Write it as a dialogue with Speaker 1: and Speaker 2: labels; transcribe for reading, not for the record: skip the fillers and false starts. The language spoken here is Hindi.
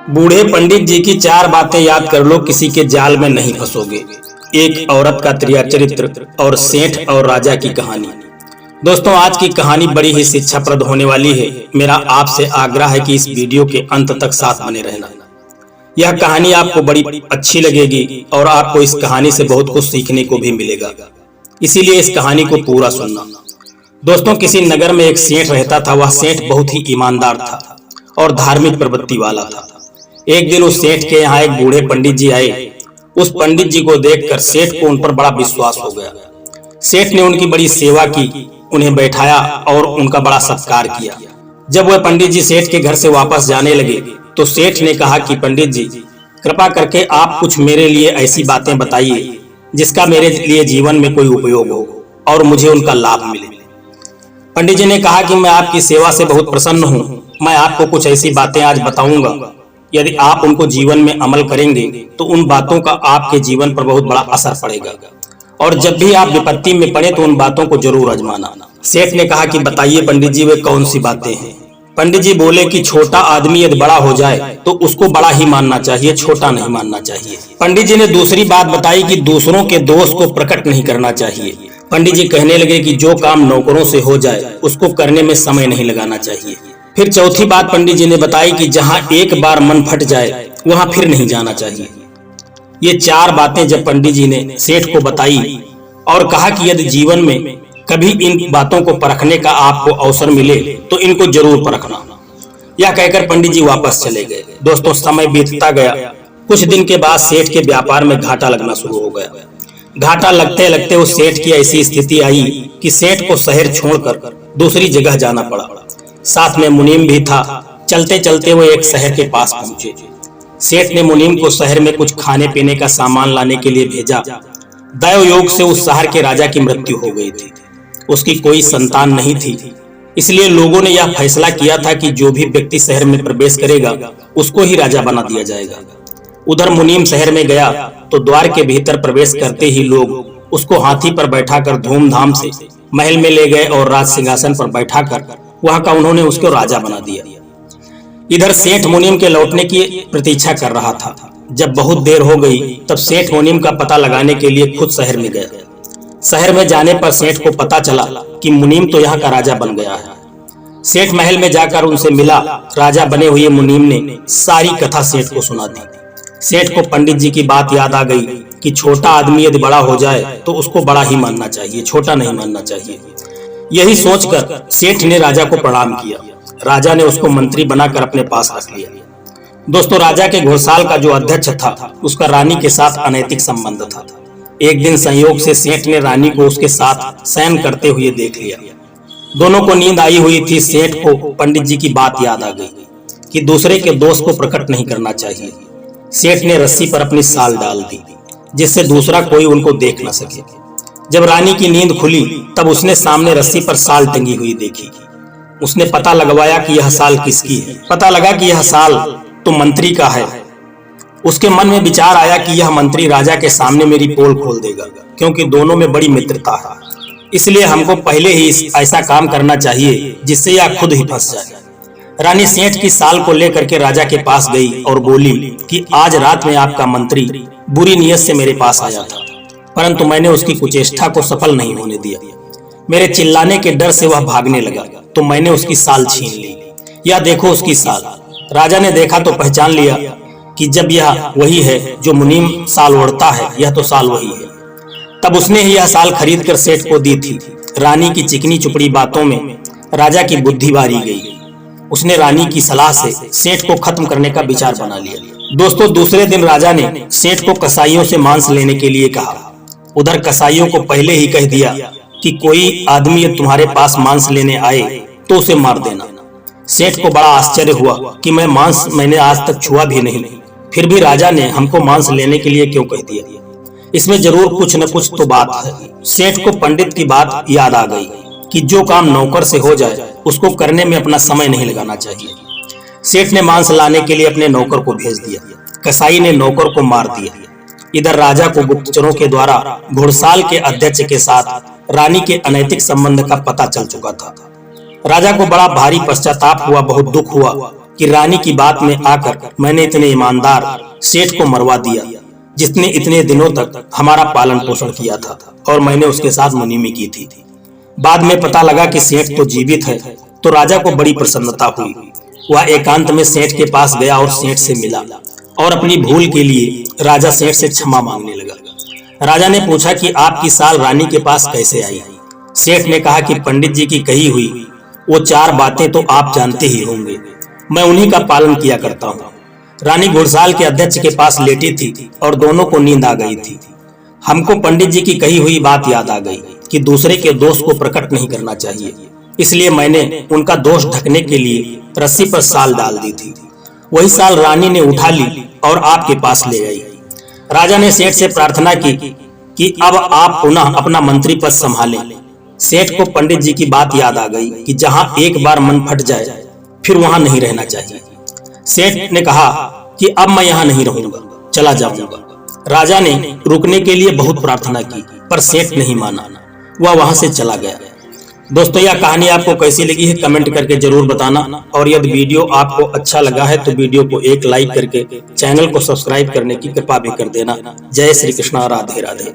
Speaker 1: बूढ़े पंडित जी की 4 बातें याद कर लो, किसी के जाल में नहीं फंसोगे। एक औरत का त्रिया चरित्र और सेठ और राजा की कहानी। दोस्तों, आज की कहानी बड़ी ही शिक्षाप्रद होने वाली है। मेरा आपसे आग्रह है कि इस वीडियो के अंत तक साथ बने रहना। यह कहानी आपको बड़ी अच्छी लगेगी और आपको इस कहानी से बहुत कुछ सीखने को भी मिलेगा, इसीलिए इस कहानी को पूरा सुनना। दोस्तों, किसी नगर में एक सेठ रहता था। वह सेठ बहुत ही ईमानदार था और धार्मिक प्रवृत्ति वाला था। एक दिन उस सेठ के यहाँ एक बूढ़े पंडित जी आए। उस पंडित जी को देखकर सेठ को उन पर बड़ा विश्वास हो गया। सेठ ने उनकी बड़ी सेवा की, उन्हें बैठाया और उनका बड़ा सत्कार किया। जब वह पंडित जी सेठ के घर से वापस जाने लगे तो सेठ ने कहा कि पंडित जी, कृपा करके आप कुछ मेरे लिए ऐसी बातें बताइए जिसका मेरे लिए जीवन में कोई उपयोग हो और मुझे उनका लाभ मिले। पंडित जी ने कहा कि मैं आपकी सेवा से बहुत प्रसन्न हूँ। मैं आपको कुछ ऐसी बातें आज बताऊंगा। यदि आप उनको जीवन में अमल करेंगे तो उन बातों का आपके जीवन पर बहुत बड़ा असर पड़ेगा और जब भी आप विपत्ति में पड़े तो उन बातों को जरूर आजमाना। सेठ ने कहा कि बताइए पंडित जी, वे कौन सी बातें हैं। पंडित जी बोले कि छोटा आदमी यदि बड़ा हो जाए तो उसको बड़ा ही मानना चाहिए, छोटा नहीं मानना चाहिए। पंडित जी ने दूसरी बात बताई कि दूसरों के दोष को प्रकट नहीं करना चाहिए। पंडित जी कहने लगे कि जो काम नौकरों से हो जाए उसको करने में समय नहीं लगाना चाहिए। फिर चौथी बात पंडित जी ने बताई कि जहां एक बार मन फट जाए वहां फिर नहीं जाना चाहिए। ये 4 बातें जब पंडित जी ने सेठ को बताई और कहा कि यदि जीवन में कभी इन बातों को परखने का आपको अवसर मिले तो इनको जरूर परखना। यह कहकर पंडित जी वापस चले गए। दोस्तों, समय बीतता गया। कुछ दिन के बाद सेठ के व्यापार में घाटा लगना शुरू हो गया। घाटा लगते लगते उस सेठ की ऐसी स्थिति आई कि सेठ को शहर छोड़कर दूसरी जगह जाना पड़ा। साथ में मुनीम भी था। चलते चलते वो एक शहर के पास पहुंचे। सेठ ने मुनीम को शहर में कुछ खाने पीने का सामान लाने के लिए भेजा। दैव योग से उस शहर के राजा की मृत्यु हो गई थी। उसकी कोई संतान नहीं थी, इसलिए लोगों ने यह फैसला किया था कि जो भी व्यक्ति शहर में प्रवेश करेगा उसको ही राजा बना दिया जाएगा। उधर मुनीम शहर में गया तो द्वार के भीतर प्रवेश करते ही लोग उसको हाथी पर बैठाकर धूमधाम से महल में ले गए और राज सिंहासन पर बैठाकर वहां का उन्होंने उसको राजा बना दिया। इधर सेठ मुनीम के लौटने की प्रतीक्षा कर रहा था। जब बहुत देर हो गई तब सेठ मुनीम का पता लगाने के लिए खुद शहर में गया। शहर में जाने पर सेठ को पता चला कि मुनीम तो यहाँ का राजा बन गया है। सेठ महल में जाकर उनसे मिला। राजा बने हुए मुनीम ने सारी कथा सेठ को सुना दी। सेठ को पंडित जी की बात याद आ गई कि छोटा आदमी यदि बड़ा हो जाए तो उसको बड़ा ही मानना चाहिए, छोटा नहीं मानना चाहिए। यही सोचकर सेठ ने राजा को प्रणाम किया। राजा ने उसको मंत्री बनाकर अपने पास रख लिया। दोस्तों, राजा के घोड़साल का जो अध्यक्ष था उसका रानी के साथ अनैतिक संबंध था। एक दिन संयोग से सेठ ने रानी को उसके साथ शयन करते हुए देख लिया। दोनों को नींद आई हुई थी। सेठ को पंडित जी की बात याद आ गई कि दूसरे के दोष को प्रकट नहीं करना चाहिए। सेठ ने रस्सी पर अपनी साल डाल दी जिससे दूसरा कोई उनको देख न सके। जब रानी की नींद खुली तब उसने सामने रस्सी पर साल टंगी हुई देखी। उसने पता लगवाया कि यह साल किसकी है। पता लगा कि यह साल तो मंत्री का है। उसके मन में विचार आया कि यह मंत्री राजा के सामने मेरी पोल खोल देगा, क्योंकि दोनों में बड़ी मित्रता है। इसलिए हमको पहले ही ऐसा काम करना चाहिए जिससे यह खुद ही फंस जाए। रानी सेठ की साल को लेकर के राजा के पास गई और बोली कि आज रात में आपका मंत्री बुरी नीयत से मेरे पास आया था, परंतु मैंने उसकी कुचेष्टा को सफल नहीं होने दिया। मेरे चिल्लाने के डर से वह भागने लगा तो मैंने उसकी साल छीन ली। यह देखो उसकी साल। राजा ने देखा तो पहचान लिया कि जब यह वही है जो मुनीम साल ओढ़ता है, यह तो साल वही है। तब उसने ही यह साल खरीद कर सेठ को दी थी। रानी की चिकनी चुपड़ी बातों में राजा की बुद्धि बारी गई। उसने रानी की सलाह से सेठ को खत्म करने का विचार बना लिया। दोस्तों, दूसरे दिन राजा ने सेठ को कसाईयों से मांस लेने के लिए कहा। उधर कसाईयों को पहले ही कह दिया कि कोई आदमी तुम्हारे पास मांस लेने आए तो उसे मार देना। सेठ को बड़ा आश्चर्य हुआ कि मैंने आज तक छुआ भी नहीं, फिर भी राजा ने हमको मांस लेने के लिए क्यों कह दिया। इसमें जरूर कुछ न कुछ तो बात है। सेठ को पंडित की बात याद आ गई कि जो काम नौकर से हो जाए उसको करने में अपना समय नहीं लगाना चाहिए। सेठ ने मांस लाने के लिए अपने नौकर को भेज दिया। कसाई ने नौकर को मार दिया। इधर राजा को गुप्तचरों के द्वारा घुड़साल के अध्यक्ष के साथ रानी के अनैतिक संबंध का पता चल चुका था। राजा को बड़ा भारी पश्चाताप हुआ, बहुत दुख हुआ कि रानी की बात में आकर मैंने इतने ईमानदार सेठ को मरवा दिया जिसने इतने दिनों तक हमारा पालन पोषण किया था और मैंने उसके साथ मुनीमी की थी। बाद में पता लगा कि सेठ तो जीवित है, तो राजा को बड़ी प्रसन्नता हुई। वह एकांत में सेठ के पास गया और सेठ से मिला और अपनी भूल के लिए राजा सेठ से क्षमा मांगने लगा। राजा ने पूछा कि आपकी साल रानी के पास कैसे आई? सेठ ने कहा कि पंडित जी की कही हुई वो 4 बातें तो आप जानते ही होंगे, मैं उन्हीं का पालन किया करता हूँ। रानी घुड़साल के अध्यक्ष के पास लेटी थी और दोनों को नींद आ गई थी। हमको पंडित जी की कही हुई बात याद आ गई कि दूसरे के दोष को प्रकट नहीं करना चाहिए, इसलिए मैंने उनका दोष ढकने के लिए रस्सी पर साल डाल दी थी। वही साल रानी ने उठा ली और आपके पास ले गई। राजा ने सेठ से प्रार्थना की कि अब आप पुनः अपना मंत्री पद संभालें। सेठ को पंडित जी की बात याद आ गई कि जहां एक बार मन फट जाए फिर वहां नहीं रहना चाहिए। सेठ ने कहा कि अब मैं यहाँ नहीं रहूंगा, चला जाऊंगा। राजा ने रुकने के लिए बहुत प्रार्थना की, पर सेठ नहीं माना, वह वहां से चला गया। दोस्तों, यह कहानी आपको कैसी लगी है कमेंट करके जरूर बताना, और यदि वीडियो आपको अच्छा लगा है तो वीडियो को एक लाइक करके चैनल को सब्सक्राइब करने की कृपा भी कर देना। जय श्री कृष्णा, राधे राधे।